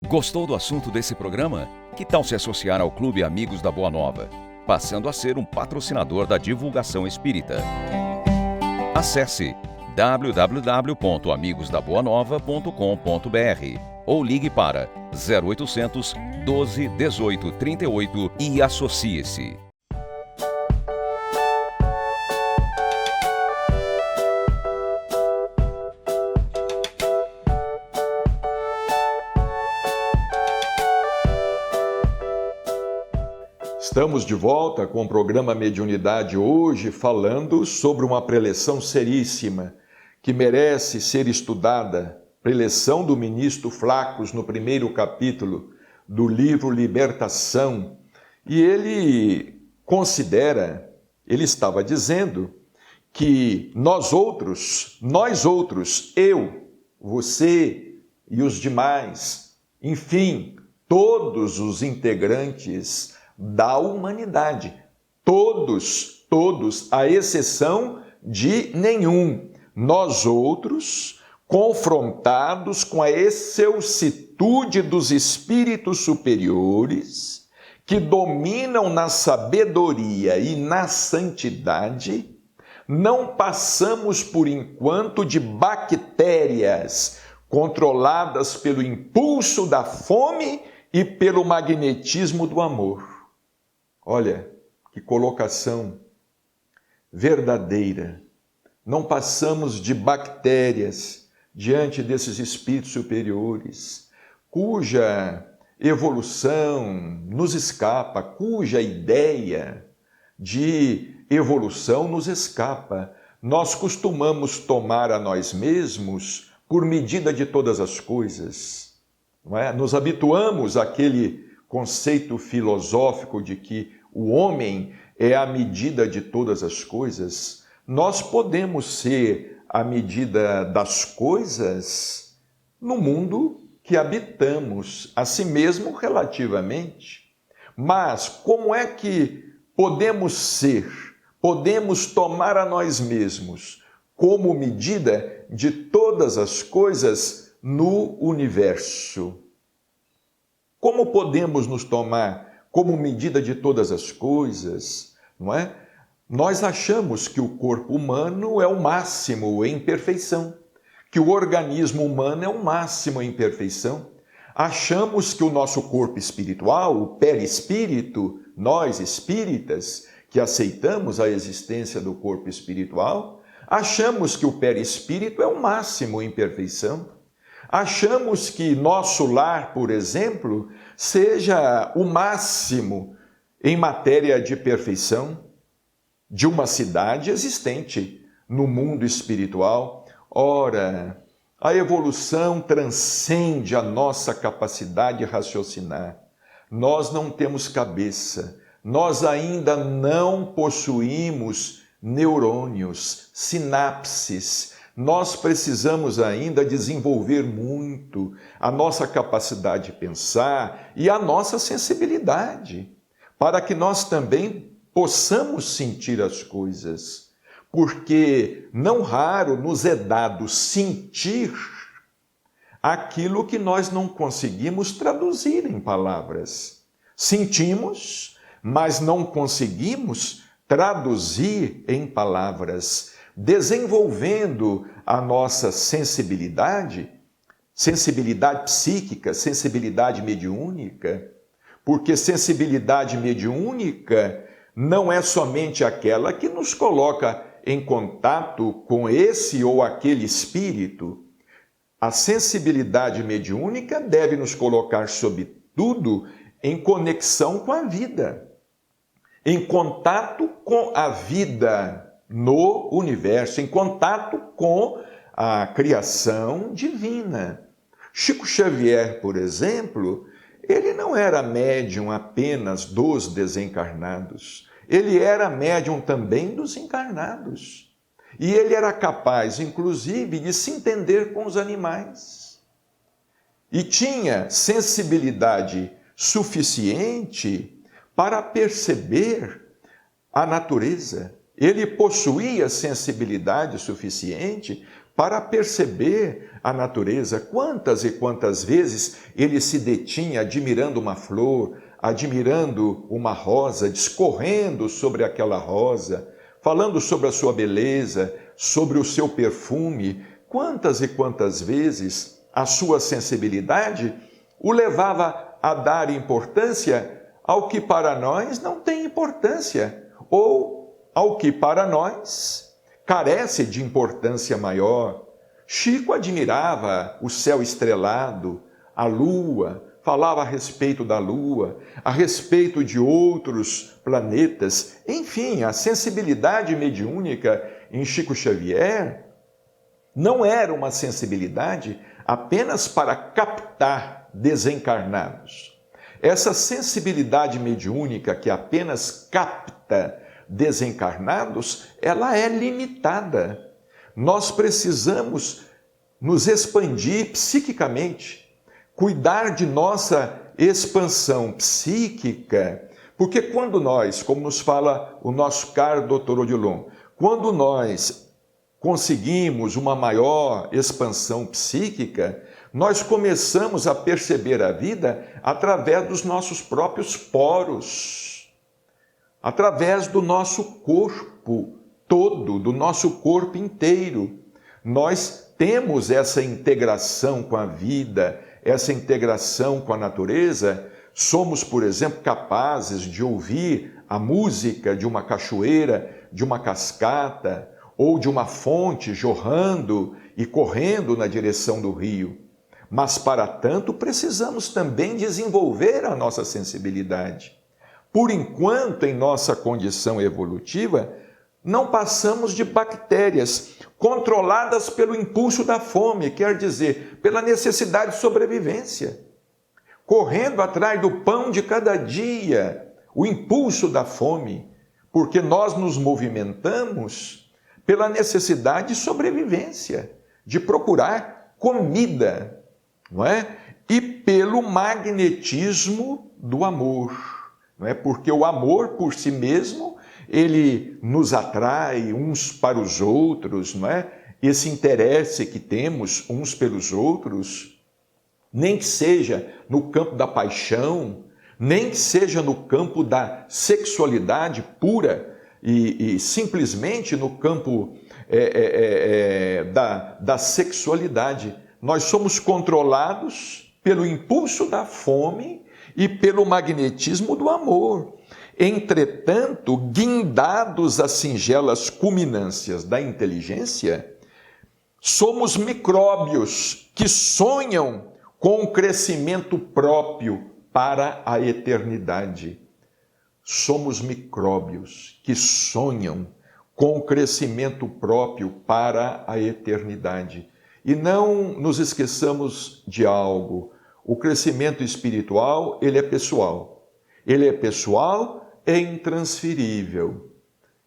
Gostou do assunto desse programa? Que tal se associar ao Clube Amigos da Boa Nova, passando a ser um patrocinador da divulgação espírita? Acesse www.amigosdaboanova.com.br ou ligue para 0800 12 18 38 e associe-se. Estamos de volta com o programa Mediunidade hoje falando sobre uma preleção seríssima que merece ser estudada, preleção do ministro Flacos no primeiro capítulo do livro Libertação. E ele considera, ele estava dizendo que nós outros, eu, você e os demais, enfim, todos os integrantes da humanidade. Todos, à exceção de nenhum. Nós outros, confrontados com a excelsitude dos espíritos superiores, que dominam na sabedoria e na santidade, não passamos por enquanto de bactérias controladas pelo impulso da fome e pelo magnetismo do amor. Olha, que colocação verdadeira. Não passamos de bactérias diante desses espíritos superiores, cuja evolução nos escapa, cuja ideia de evolução nos escapa. Nós costumamos tomar a nós mesmos por medida de todas as coisas, não é? Nos habituamos àquele conceito filosófico de que o homem é a medida de todas as coisas. Nós podemos ser a medida das coisas no mundo que habitamos, a si mesmo relativamente. Mas como é que podemos tomar a nós mesmos como medida de todas as coisas no universo? Como podemos nos tomar como medida de todas as coisas, não é? Nós achamos que o corpo humano é o máximo em perfeição, que o organismo humano é o máximo em perfeição. Achamos que o nosso corpo espiritual, o perispírito, nós espíritas, que aceitamos a existência do corpo espiritual, achamos que o perispírito é o máximo em perfeição. Achamos que nosso lar, por exemplo, seja o máximo em matéria de perfeição de uma cidade existente no mundo espiritual. Ora, a evolução transcende a nossa capacidade de raciocinar. Nós não temos cabeça, nós ainda não possuímos neurônios, sinapses. Nós precisamos ainda desenvolver muito a nossa capacidade de pensar e a nossa sensibilidade, para que nós também possamos sentir as coisas, porque não raro nos é dado sentir aquilo que nós não conseguimos traduzir em palavras. Sentimos, mas não conseguimos traduzir em palavras. Desenvolvendo a nossa sensibilidade psíquica, sensibilidade mediúnica, porque sensibilidade mediúnica não é somente aquela que nos coloca em contato com esse ou aquele espírito. A sensibilidade mediúnica deve nos colocar, sobretudo, em conexão com a vida, em contato com a vida no universo, em contato com a criação divina. Chico Xavier, por exemplo, ele não era médium apenas dos desencarnados, ele era médium também dos encarnados. E ele era capaz, inclusive, de se entender com os animais. E tinha sensibilidade suficiente para perceber a natureza. Ele possuía sensibilidade suficiente para perceber a natureza. Quantas e quantas vezes ele se detinha admirando uma flor, admirando uma rosa, discorrendo sobre aquela rosa, falando sobre a sua beleza, sobre o seu perfume. Quantas e quantas vezes a sua sensibilidade o levava a dar importância ao que para nós não tem importância, ou ao que para nós carece de importância maior. Chico admirava o céu estrelado, a lua, falava a respeito da lua, a respeito de outros planetas. Enfim, a sensibilidade mediúnica em Chico Xavier não era uma sensibilidade apenas para captar desencarnados. Essa sensibilidade mediúnica que apenas capta desencarnados, ela é limitada. Nós precisamos nos expandir psiquicamente, cuidar de nossa expansão psíquica, porque quando nós, como nos fala o nosso caro Dr. Odilon, quando nós conseguimos uma maior expansão psíquica, nós começamos a perceber a vida através dos nossos próprios poros, através do nosso corpo todo, do nosso corpo inteiro. Nós temos essa integração com a vida, essa integração com a natureza. Somos, por exemplo, capazes de ouvir a música de uma cachoeira, de uma cascata, ou de uma fonte jorrando e correndo na direção do rio. Mas, para tanto, precisamos também desenvolver a nossa sensibilidade. Por enquanto, em nossa condição evolutiva, não passamos de bactérias controladas pelo impulso da fome, quer dizer, pela necessidade de sobrevivência. Correndo atrás do pão de cada dia, o impulso da fome, porque nós nos movimentamos pela necessidade de sobrevivência, de procurar comida, não é? E pelo magnetismo do amor, não é? Porque o amor por si mesmo, ele nos atrai uns para os outros, não é? Esse interesse que temos uns pelos outros, nem que seja no campo da paixão, nem que seja no campo da sexualidade pura e simplesmente no campo da sexualidade. Nós somos controlados pelo impulso da fome e pelo magnetismo do amor. Entretanto, guindados às singelas culminâncias da inteligência, somos micróbios que sonham com o crescimento próprio para a eternidade. Somos micróbios que sonham com o crescimento próprio para a eternidade. E não nos esqueçamos de algo: o crescimento espiritual, ele é pessoal. Ele é pessoal, é intransferível.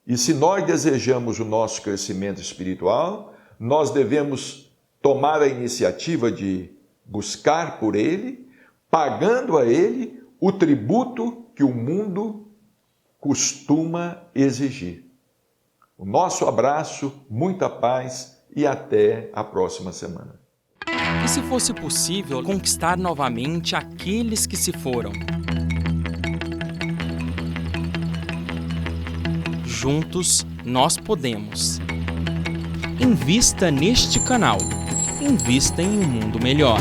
E se nós desejamos o nosso crescimento espiritual, nós devemos tomar a iniciativa de buscar por ele, pagando a ele o tributo que o mundo costuma exigir. O nosso abraço, muita paz e até a próxima semana. E se fosse possível conquistar novamente aqueles que se foram? Juntos nós podemos. Invista neste canal. Invista em um mundo melhor.